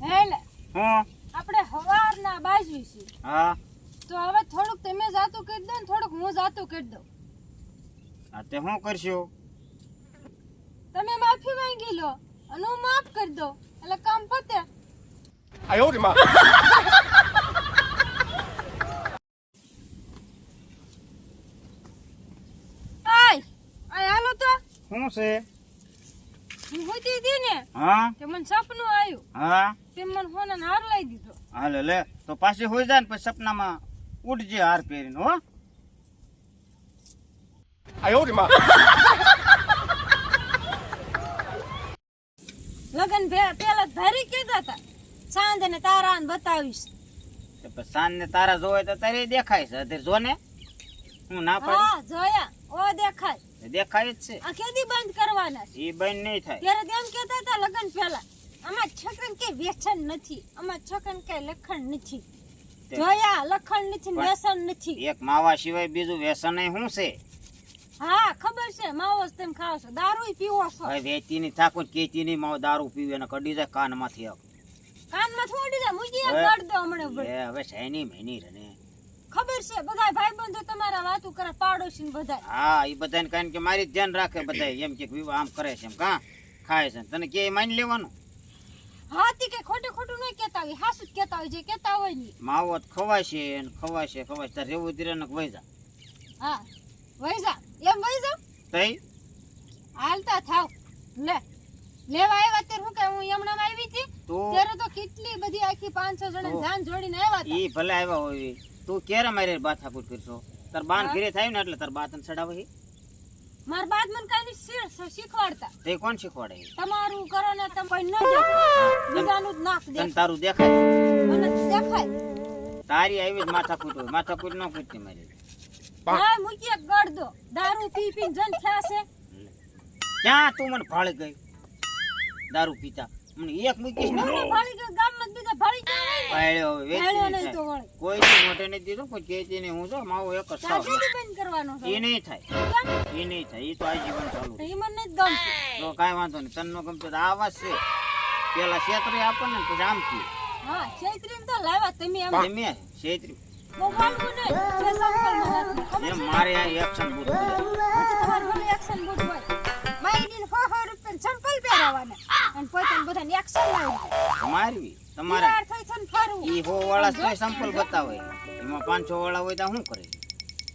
હેલે હું આપણે હવારના બાજવી છે. હા તો હવે થોડુંક તમે જાતું કરી દો ને થોડુંક હું જાતું કરી દઉં. હા તે શું કરશું? તમે માફી માંગી લો અને હું માફ કરી દઉં એટલે કામ પતે. આયો રે માં. આય હાલો તો શું છે? હું હોતી હતી ને હા તે મને સપનું આવ્યું. હા તે મને હોના હાર લઈ દીધો. હાલે લે તો પાછી હોઈ જાય ને પછી સપનામાં ઉઠજે હાર પહેરીને હો. આયો રે માં. લગન પેલા ધારી કેતા હતા ચાંદ ને તારા ને બતાવીશ. તો પછી સાંજ ને તારા જોવે તો તારે દેખાય છે. અત્યારે જો ને હું ના પાડી હા જોયા ઓ દેખાય. દેખાય જ છે. આ કેદી બંધ કરવાના છે? એ બંધ નહીં થાય. ત્યારે તેમ કેતા હતા લગન પહેલા અમાર છોકરાને કઈ વ્યસન નથી, અમાર છોકરાને કઈ લખણ નથી. જોયા લખણ નથી ને વ્યસન નથી. એક માવા સિવાય બીજું વ્યસન શું છે? હા ખબર છે માવો જ તમે ખાવ છો, દારૂ પીવો છો. ભાઈ વેચતી ની થાકો કેતી ની માવ દારૂ પીવે ને કડી જાય કાનમાંથી કાનમાં થોડી જાય મુજી હવે- કાઢ દો હમણે એ હવે શેની મહિની રને. ખબર છે બધા ભાઈબંધો તમારા વાતું કરે પાડોશી ને બધા. હા એ બધાને કારણ કે મારી જ ધ્યાન રાખે બધા એમ કે વિવાહ આમ કરે છે એમ કા ખાય છે તને કે માની લેવાનું. હાથી કે ખોટું ખોટું નહીં કેતા હોય, હાસુ જ કેતા હોય જે કેતા હોય ની. માવો તો ખવાય છે ને ખવાય છે તાર રેવું ધીરે ને વહી જા હા વૈજા એમ વૈજા તઈ હાલતા થાવ લે લેવા આવ્યા ત્યારે હું કે હું યમણામાં આવી હતી તું ત્યારે તો કેટલી બધી આખી 500 જણા જાન જોડીને આવ્યા હતા. ઈ ભલે આવ્યા હોય તું ક્યારે મારે બાથાકૂટ કરશો? તાર બાન ઘરે થાય ને એટલે તાર બા તને ચડાવે છે. માર બાદ મને કાઈ શીખવાડતા તે કોણ શીખવાડે છે? તમારું કરો ને તમે કોઈ ન દેખાય બીજાનું જ નાક તને દેખાય તારું દેખાય મને દેખાય. તારી આવી જ માથાકૂટ હોય. માથાકૂટ ન કૂટતી મારી. હા મૂકી ગળ દો દારૂ પી પી જન થયા છે. ક્યાં તું મને ભાળી ગઈ દારૂ પીતા? મને એક મૂકીશ ને મને ભાળી ગયો ગામમાં જ બીજા ભાળી ગયો પાડ્યો હવે ભાળ્યો વેચી નહીં તો થાય. વળે કોઈ દી મોઢે નથી દીધું કોઈ કેતી નહીં. હું જો માવો એક જ ખાવ. ચાકરી બંધ કરવાનો છે એ નહીં થાય કેમ? એ નહીં થાય. એ તો આજીવન ચાલુ તો ઈ મને નથી ગમતું. તો કાંઈ વાંધો નહીં. તને ન ગમતો તો આ વાત છે. પેલા છેતરી આપો ને પછી આમ થયું. હા છેતરીને તો લાવ્યા તમે એમ મેં છેતરી બહુ માનવું નહીં જે સંકલ્પમાં નથી. ખબર એમ છે? મારે આ એક્શન બૂટ પછી તમારે ભલે એક્શન બૂટ હોય માઈડીને 100 રૂપિયા ચંપલ પહેરાવાના અને પોતાને બધાને એક્શન લાવી મારવી તમારે તૈયાર થઈ થઈને ફરવું. ઈ 100 વાળા તો સંપલ બતાવે એમાં 500 વાળા હોય તો શું કરે?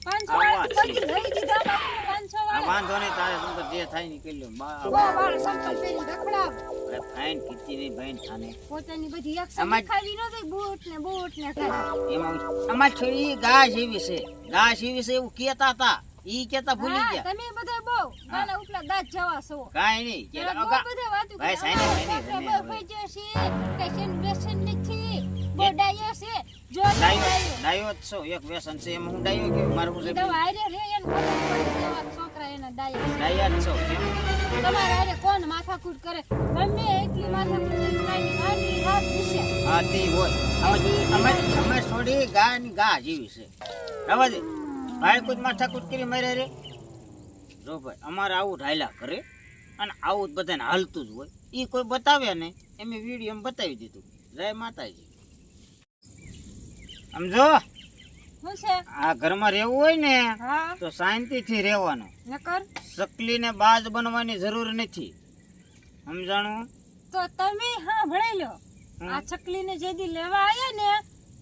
500 આ વાળા વાત તો છે. બધી લઈ દીધા બાપુને 500 આ વાળા. વાંધો નહીં તારે તું તો જે થાય ને કરી લો. વાળા સંકલ્પ પહેરી રખડાવે. ફાઈન કીધી નહીં બહેન થાને પોતાની બધી એક્શન આમાં- દેખાડી ન દે બૂટ ને ખાલી. એમાં અમાર છોડી ઘાસ એવી છે એવું કેતા હતા. ઈ કેતા ભૂલી હા, ગયા. તમે બધા બહુ ગાના ઉપલા દાંત જવા છો. કાંઈ નહીં જરા કે બહુ બધા વાતું ભાઈ કરે. સાઈને અમારા ભાઈને છોકરા રમે બહુ હવે. ફૈજો છે, કશું વ્યસન નથી, બહુ ડાયો છે, જો લે ડાયો ડાયો. ડાયો જ છો. એક વ્યસન છે એમાં હું ડાયો કેવું મારું ઈ છે તો હારે રે એને ખબર પડી કે અમારા છોકરા એના ડાયો છે. ડાયા જ છો કેમ? તમારે હારે કોણ માથાકૂટ કરે? ગમે એટલી માથાકૂટ કરી નાખી, આટલી વાત વિશે. હા તે હોય અમે છોડી ગા ની ગા જેવી છે. રવા દે ભાઈ કોઈ માથાકૂટ કરી મારે રે જો ભાઈ અમારે આવું ઢાયલા કરે અને આવું જ બધાને હાલતું જ હોય. ઈ કોઈ બતાવે ને એમ વિડીયો એમ બતાવી દીધું. જય માતાજી. સમજો શું છે? આ ઘરમાં રહેવું હોય ને હા તો શાંતિથી રહેવાનું. નકર સકલીને બાજ બનવાની જરૂર નથી. સમજાણું? તો તમે હા ભણી લો. આ ચકલીને જે દી લેવા આયા ને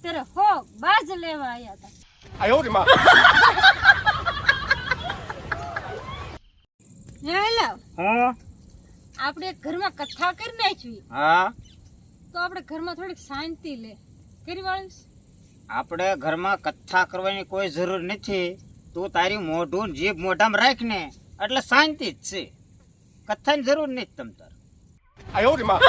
ત્યારે હો બાજ લેવા આયા હતા. આયો રે માં. હેલો હા આપણે ઘરમાં કથા કરી નાખવી હા તો આપણે ઘરમાં થોડીક શાંતિ લે કરી વાળીશ. આપણે ઘરમાં કથા કરવાની કોઈ જરૂર નથી. તું તારી મોઢું ને જીભ મોઢામાં રાખ ને એટલે શાંતિ જ છે. કથાની જરૂર નથી તમ તાર. આયો રે માં.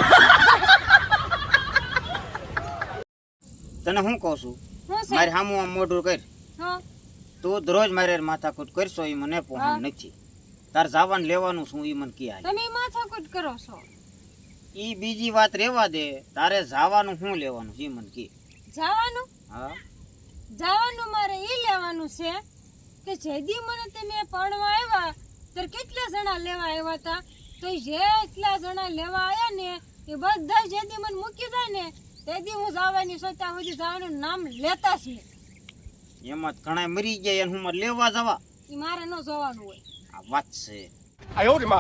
તને હું કહું છું શું છે? મારે સામું આમ મોઢું કર. હા તું દરરોજ મારે માથાકૂટ કરશો એ મને પહોંચ નથી. તાર જવાનું લેવાનું શું એ મને કી હાલે. તમે માથાકૂટ કરો છો. ઈ બીજી વાત રહેવા દે. તારે જવાનું શું લેવાનું એ મને કી. જવાનું હા જવાનું મારે એ લેવાનું છે કે જેદી મને તમે પરણવા આવ્યા ત્યારે કેટલા જણા લેવા આવ્યા હતા તો જેટલા જણા લેવા આવ્યા ને એ બધા જેદી મને મૂકી જાય ને તેદી હું જવાની છું ત્યાં સુધી જવાનું નામ લેતા જ નહીં. એમાં જ ઘણા મરી ગયા એને હું મારે લેવા જવા એ મારે ન જોવાનું હોય. આ વાત છે 哎呦我的妈！